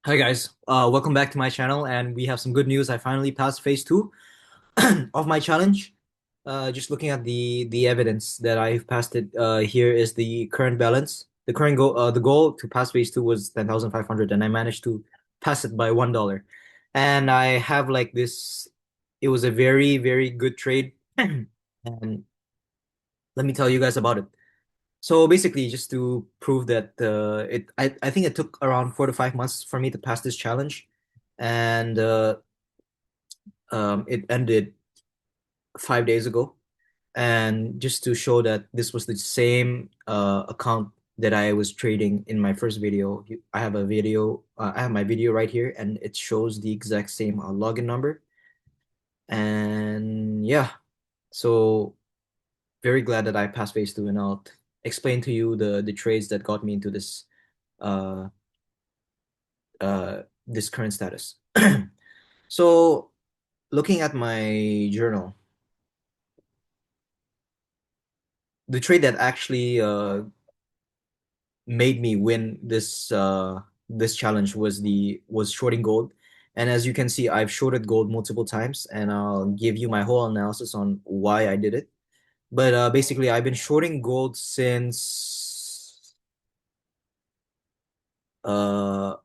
Hi guys, welcome back to my channel, and we have some good news. I finally passed phase two of my challenge. Just looking at the evidence that I've passed it. Here is the current balance. The goal to pass phase two was 10,500, and I managed to pass it by $1. And I have like this. It was a very very good trade, and let me tell you guys about it. So basically, just to prove that I think it took around 4 to 5 months for me to pass this challenge, and it ended 5 days ago. And just to show that this was the same account that I was trading in my first video, I have a video. I have my video right here, and it shows the exact same login number. And yeah, so very glad that I passed phase two, and I'll explain to you the trades that got me into uh this current status. So looking at my journal, the trade that actually made me win this challenge was shorting gold. And as you can see, I've shorted gold multiple times, and I'll give you my whole analysis on why I did it. But basically, I've been shorting gold uh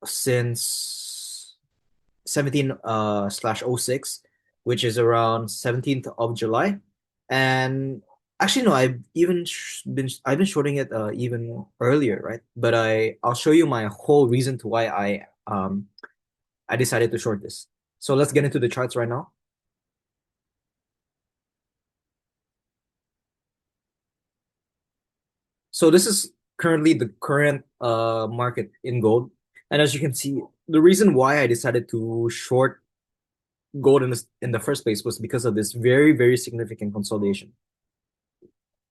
since 17 slash oh 06, which is around 17th of July. And actually no, I've been shorting it even earlier, right? But I'll show you my whole reason to why I decided to short this. So let's get into the charts right now. So this is currently the current market in gold. And as you can see, the reason why I decided to short gold in the first place was because of this very, very significant consolidation.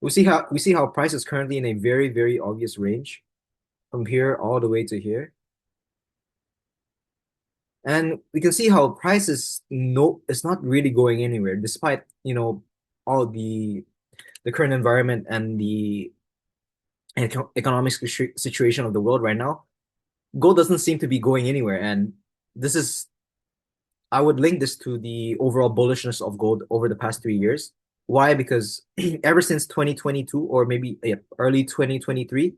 We see how price is currently in a very, very obvious range from here all the way to here. And we can see how price is no it's not really going anywhere despite, all the current environment and the economic situation of the world right now. Gold doesn't seem to be going anywhere. And this is I would link this to the overall bullishness of gold over the past 3 years. Why? Because ever since 2022, or maybe yeah, early 2023,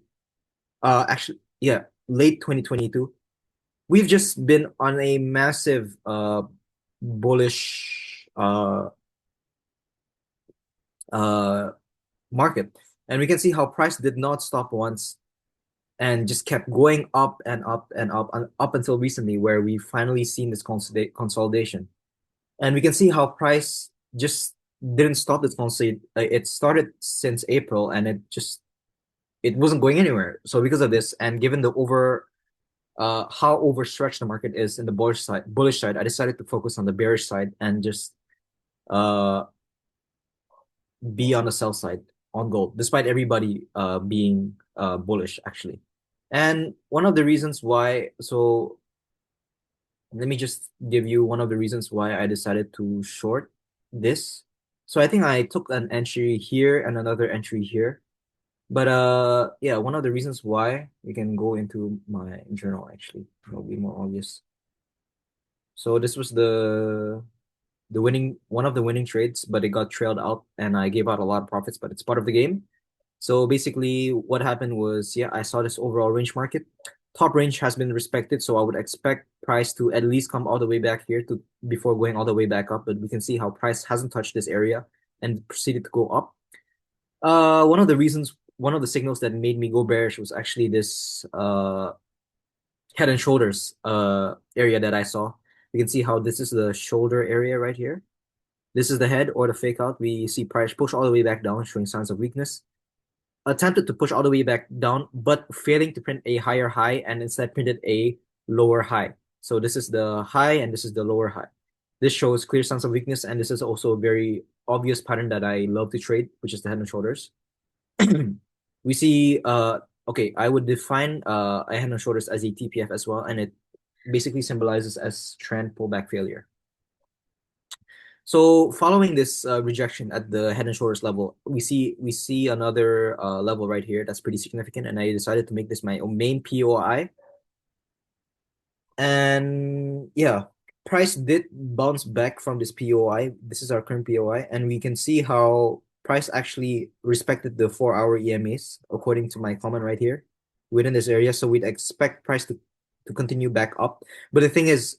actually, yeah, late 2022, we've just been on a massive bullish uh market. And we can see how price did not stop once and just kept going up and up and up and up until recently, where we finally seen this consolidation. And we can see how price just didn't stop this consolidation. It started since April, and it wasn't going anywhere. So because of this, and given the how overstretched the market is in the bullish side, I decided to focus on the bearish side and just uh be on the sell side on gold, despite everybody being bullish actually. And one of the reasons why, so let me just give you one of the reasons why I decided to short this. So I think I took an entry here and another entry here. But yeah, one of the reasons why, we can go into my journal actually. It'll be more obvious. So this was the winning one of the winning trades, but it got trailed out and I gave out a lot of profits, but it's part of the game. So basically what happened was, yeah, I saw this overall range market. Top range has been respected, so I would expect price to at least come all the way back here to before going all the way back up. But we can see how price hasn't touched this area and proceeded to go up. One of the signals that made me go bearish was actually this head and shoulders area that I saw. You can see how this is the shoulder area right here. This is the head or the fake out. We see price push all the way back down, showing signs of weakness. Attempted to push all the way back down, but failing to print a higher high, and instead printed a lower high. So this is the high and this is the lower high. This shows clear signs of weakness, and this is also a very obvious pattern that I love to trade, which is the head and shoulders. We see okay, I would define a head and shoulders as a TPF as well, and it basically symbolizes as trend pullback failure. So following this rejection at the Head and Shoulders level, we see another level right here that's pretty significant, and I decided to make this my main POI. And yeah, price did bounce back from this POI. This is our current POI, and we can see how price actually respected the 4-hour EMAs according to my comment right here within this area. So we'd expect price to continue back up. But the thing is,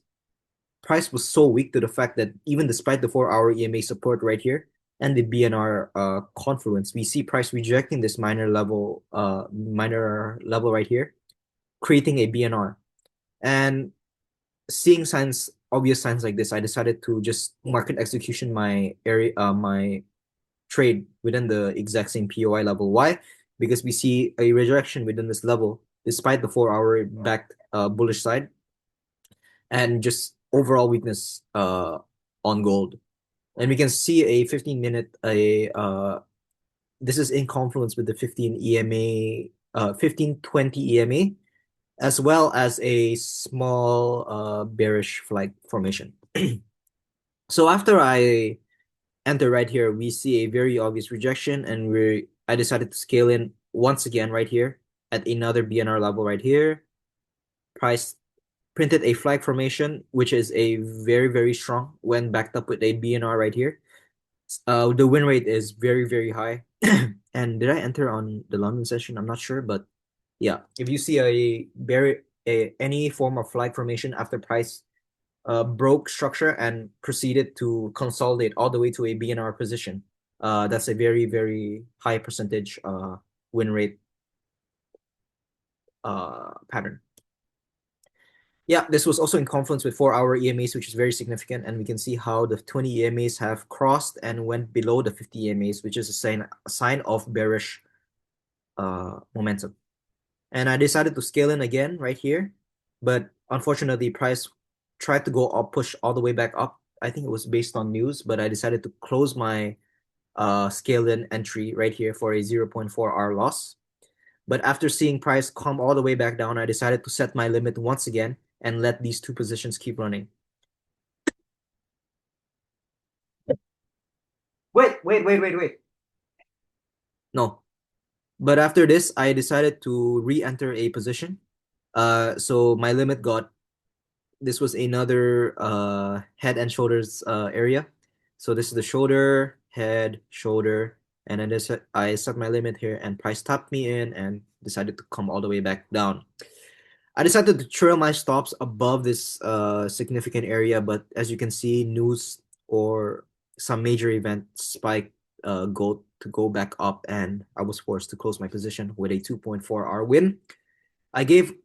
price was so weak to the fact that even despite the 4-hour EMA support right here and the BNR confluence, we see price rejecting this minor level right here, creating a BNR. And seeing obvious signs like this, I decided to just market execution my trade within the exact same POI level. Why? Because we see a rejection within this level, despite the 4-hour backed bullish side, and just overall weakness on gold. And we can see a 15-minute this is in confluence with the 1520 EMA, as well as a small bearish flag formation. So after I enter right here, we see a very obvious rejection, and I decided to scale in once again right here at another BNR level right here. Price printed a flag formation, which is a very, very strong when backed up with a BNR right here. The win rate is very, very high. And did I enter on the London session? I'm not sure, but yeah, if you see any form of flag formation after price broke structure and proceeded to consolidate all the way to a BNR position, that's a very, very high percentage win rate pattern. Yeah, this was also in confluence with 4-hour EMAs, which is very significant, and we can see how the 20 EMAs have crossed and went below the 50 EMAs, which is a sign of bearish momentum. And I decided to scale in again right here, but unfortunately, price tried to go up, push all the way back up. I think it was based on news, but I decided to close my scale in entry right here for a 0.4 hour loss. But after seeing price come all the way back down, I decided to set my limit once again and let these two positions keep running. Wait. No. But after this, I decided to re-enter a position. So my limit this was another head and shoulders area. So this is the shoulder, head, shoulder, and then I set my limit here, and price tapped me in and decided to come all the way back down. I decided to trail my stops above this significant area, but as you can see, news or some major event spiked gold to go back up, and I was forced to close my position with a 2.4 hour win. I gave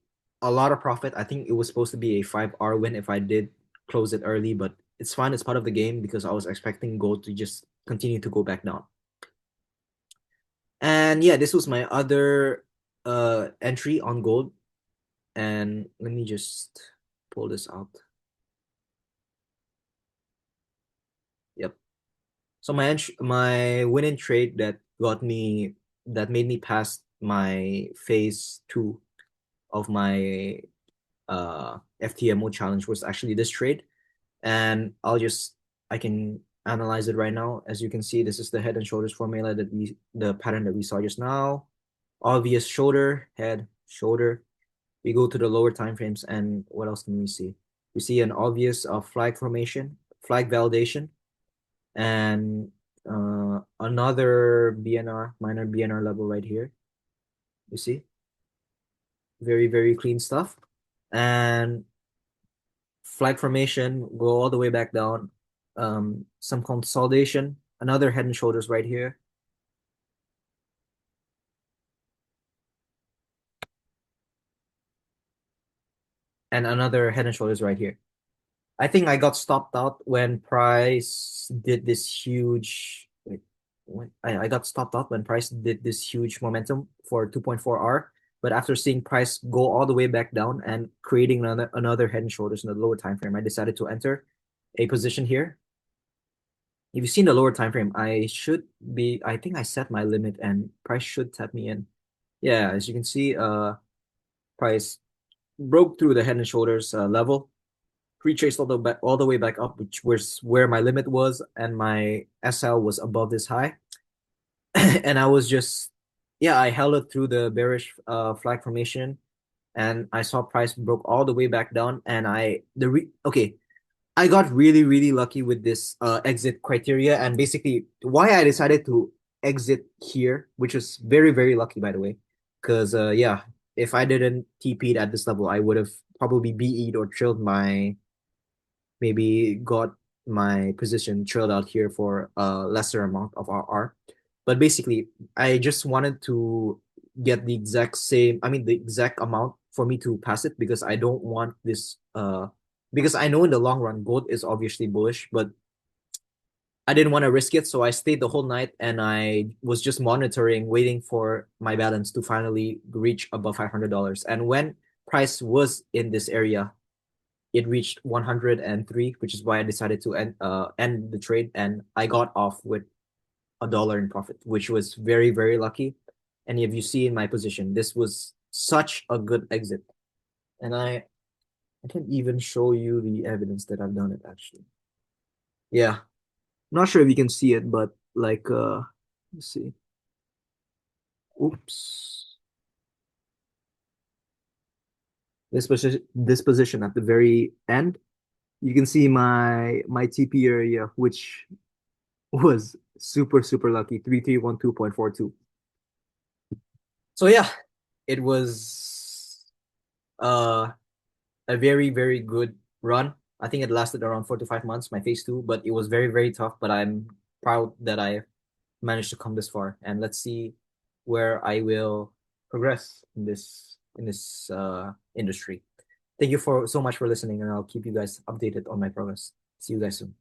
a lot of profit. I think it was supposed to be a 5 hour win if I did close it early, but it's fine. It's part of the game because I was expecting gold to just continue to go back down. And yeah, this was my other entry on gold. And let me just pull this out. Yep. So my winning trade that made me pass my phase 2 of my FTMO challenge was actually this trade. And I can analyze it right now. As you can see, this is the head and shoulders formula the pattern that we saw just now. Obvious shoulder, head, shoulder. We go to the lower time frames, and what else can we see? We see an obvious flag formation, flag validation, and another BNR, minor BNR level right here. You see? Very, very clean stuff. And flag formation, go all the way back down. Some consolidation, another head and shoulders right here. And another head and shoulders right here. I think I got stopped out when price did this huge. Wait, I got stopped out when price did this huge momentum for 2.4 hour. But after seeing price go all the way back down and creating another head and shoulders in the lower time frame, I decided to enter a position here. If you've seen the lower time frame, I think I set my limit and price should tap me in. Yeah, as you can see, price broke through the head and shoulders level, retraced all the way back up, which was where my limit was, and my SL was above this high. And I was just, yeah, I held it through the bearish flag formation, and I saw price broke all the way back down, and okay, I got really, really lucky with this exit criteria, and basically why I decided to exit here, which was very, very lucky, by the way, because yeah, if I didn't TP'd at this level, I would have probably BE'd or trailed my maybe got my position trailed out here for a lesser amount of RR. But basically, I just wanted to get the exact same, I mean, the exact amount for me to pass it because I don't want this, because I know in the long run, gold is obviously bullish, but I didn't want to risk it. So I stayed the whole night and I was just monitoring, waiting for my balance to finally reach above $500. And when price was in this area, it reached 103, which is why I decided to end the trade, and I got off with $1 in profit, which was very, very lucky. And if you see in my position, this was such a good exit. And I can even show you the evidence that I've done it actually. Yeah. I'm not sure if you can see it, but like let's see. Oops. This position at the very end, you can see my TP area, which was super, super lucky, 3312.42. So yeah, it was a very, very good run. I think it lasted around 4 to 5 months, my phase two, but it was very, very tough. But I'm proud that I managed to come this far. And let's see where I will progress in this industry. Thank you for so much for listening, and I'll keep you guys updated on my progress. See you guys soon.